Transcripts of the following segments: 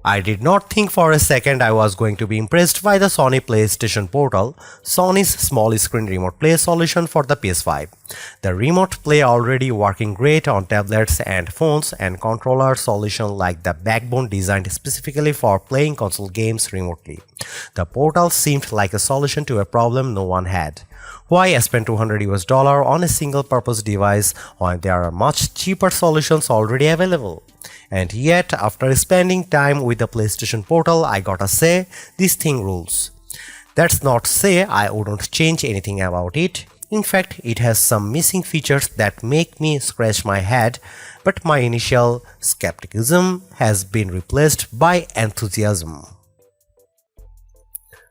I did not think for a second I was going to be impressed by the Sony PlayStation Portal, Sony's small screen remote play solution for the PS5. The remote play already working great on tablets and phones, and controller solution like the backbone designed specifically for playing console games remotely. The Portal seemed like a solution to a problem no one had. Why spend $200 on a single purpose device when there are much cheaper solutions already available? And yet, after spending time with the PlayStation Portal, I gotta say, this thing rules. That's not to say I wouldn't change anything about it. In fact, it has some missing features that make me scratch my head, but my initial skepticism has been replaced by enthusiasm.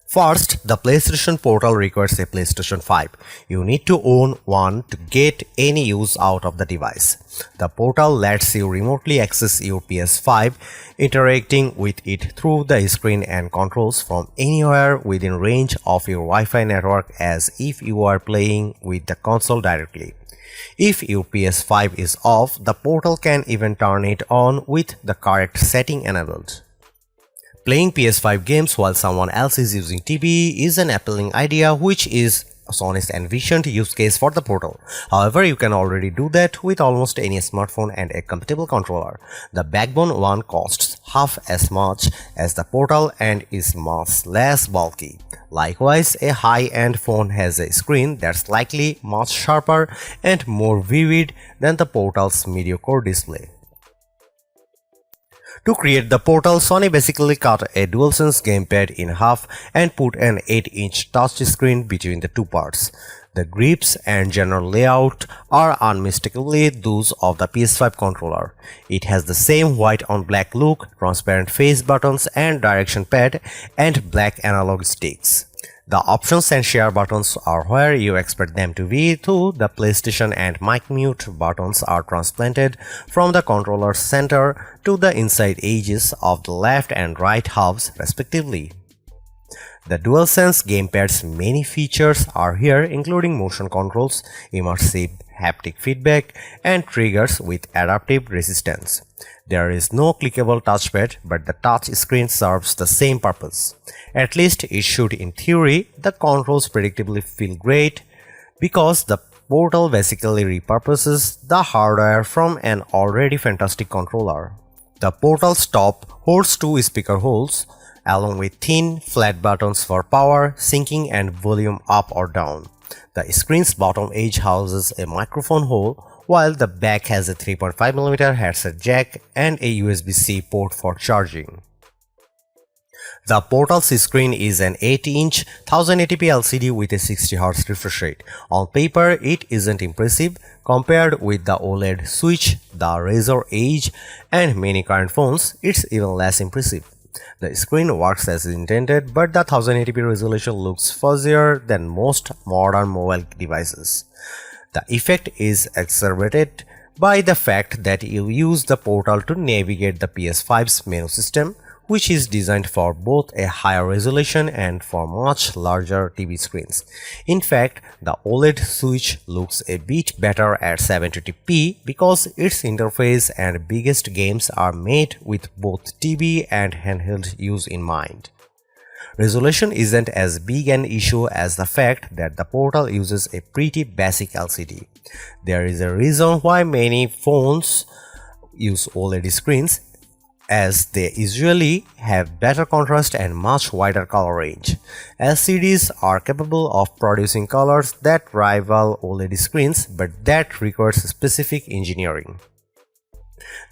First, the PlayStation Portal requires a PlayStation 5. You need to own one to get any use out of the device. The Portal lets you remotely access your PS5, interacting with it through the screen and controls from anywhere within range of your Wi-Fi network, as if you are playing with the console directly. If your PS5 is off, the Portal can even turn it on with the correct setting enabled. Playing PS5 games while someone else is using TV is an appealing idea, which is Sony's envisioned use case for the Portal. However, you can already do that with almost any smartphone and a compatible controller. The Backbone one costs half as much as the Portal and is much less bulky. Likewise, a high-end phone has a screen that's likely much sharper and more vivid than the Portal's mediocre display. To create the Portal, Sony basically cut a DualSense gamepad in half and put an 8-inch touchscreen between the two parts. The grips and general layout are unmistakably those of the PS5 controller. It has the same white on black look, transparent face buttons and direction pad, and black analog sticks. The options and share buttons are where you expect them to be, though the PlayStation and mic mute buttons are transplanted from the controller's center to the inside edges of the left and right halves respectively. The DualSense gamepad's many features are here, including motion controls, immersive haptic feedback, and triggers with adaptive resistance. There is no clickable touchpad, but the touch screen serves the same purpose. At least it should in theory. The controls predictably feel great because the Portal basically repurposes the hardware from an already fantastic controller. The Portal's top holds two speaker holes, along with thin, flat buttons for power, syncing, and volume up or down. The screen's bottom edge houses a microphone hole, while the back has a 3.5mm headset jack and a USB-C port for charging. The Portal's screen is an 8-inch 1080p LCD with a 60Hz refresh rate. On paper, it isn't impressive. Compared with the OLED Switch, the Razr Edge, and many current phones, it's even less impressive. The screen works as intended, but the 1080p resolution looks fuzzier than most modern mobile devices. The effect is exacerbated by the fact that you use the Portal to navigate the PS5's menu system, which is designed for both a higher resolution and for much larger TV screens. In fact, the OLED Switch looks a bit better at 720p because its interface and biggest games are made with both TV and handheld use in mind. Resolution isn't as big an issue as the fact that the Portal uses a pretty basic LCD. There is a reason why many phones use OLED screens, as they usually have better contrast and much wider color range. LCDs are capable of producing colors that rival OLED screens, but that requires specific engineering.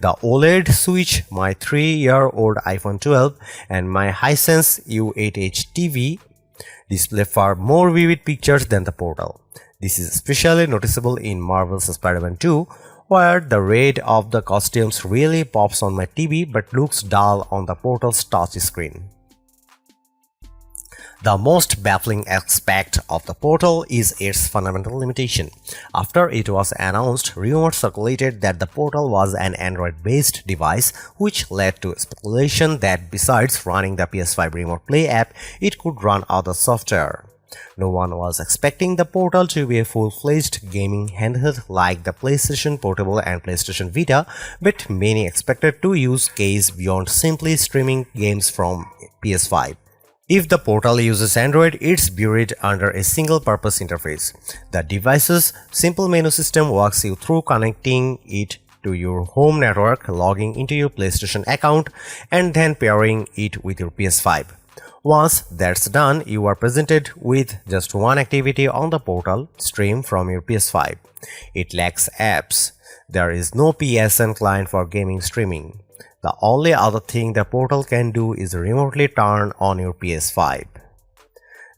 The OLED Switch, my 3-year-old iPhone 12, and my Hisense U8H TV display far more vivid pictures than the Portal. This is especially noticeable in Marvel's Spider-Man 2, where the red of the costumes really pops on my TV but looks dull on the Portal's touch screen. The most baffling aspect of the Portal is its fundamental limitation. After it was announced, rumors circulated that the Portal was an Android-based device, which led to speculation that besides running the PS5 Remote Play app, it could run other software. No one was expecting the Portal to be a full-fledged gaming handheld like the PlayStation Portable and PlayStation Vita, but many expected to use case beyond simply streaming games from PS5. If the Portal uses Android, it's buried under a single-purpose interface. The device's simple menu system walks you through connecting it to your home network, logging into your PlayStation account, and then pairing it with your PS5. Once that's done, you are presented with just one activity on the Portal: stream from your PS5. It lacks apps. There is no PSN client for gaming streaming. The only other thing the Portal can do is remotely turn on your PS5.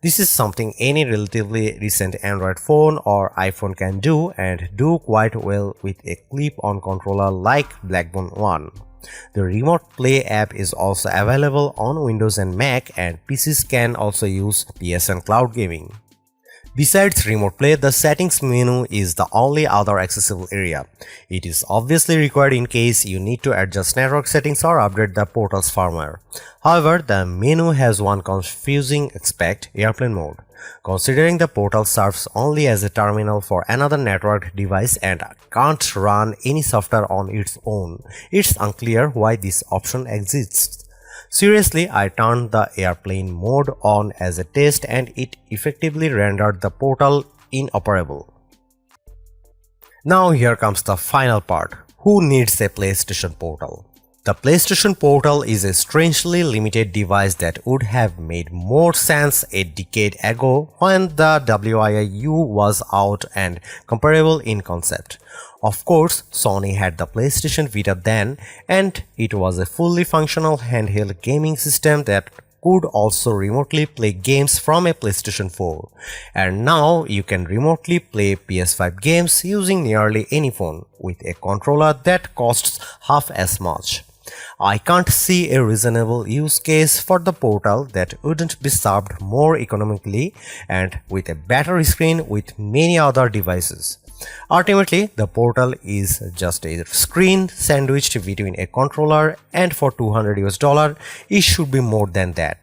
This is something any relatively recent Android phone or iPhone can do, and do quite well with a clip-on controller like Blackbone One. The Remote Play app is also available on Windows and Mac, and PCs can also use PSN Cloud Gaming. Besides Remote Play, the settings menu is the only other accessible area. It is obviously required in case you need to adjust network settings or update the Portal's firmware. However, the menu has one confusing aspect: airplane mode. Considering the Portal serves only as a terminal for another networked device and can't run any software on its own, it's unclear why this option exists. Seriously, I turned the airplane mode on as a test and it effectively rendered the Portal inoperable. Now here comes the final part. Who needs a PlayStation Portal? The PlayStation Portal is a strangely limited device that would have made more sense a decade ago when the Wii was out and comparable in concept. Of course, Sony had the PlayStation Vita then, and it was a fully functional handheld gaming system that could also remotely play games from a PlayStation 4. And now you can remotely play PS5 games using nearly any phone with a controller that costs half as much. I can't see a reasonable use case for the Portal that wouldn't be served more economically and with a better screen with many other devices. Ultimately, the Portal is just a screen sandwiched between a controller, and for $200 it should be more than that.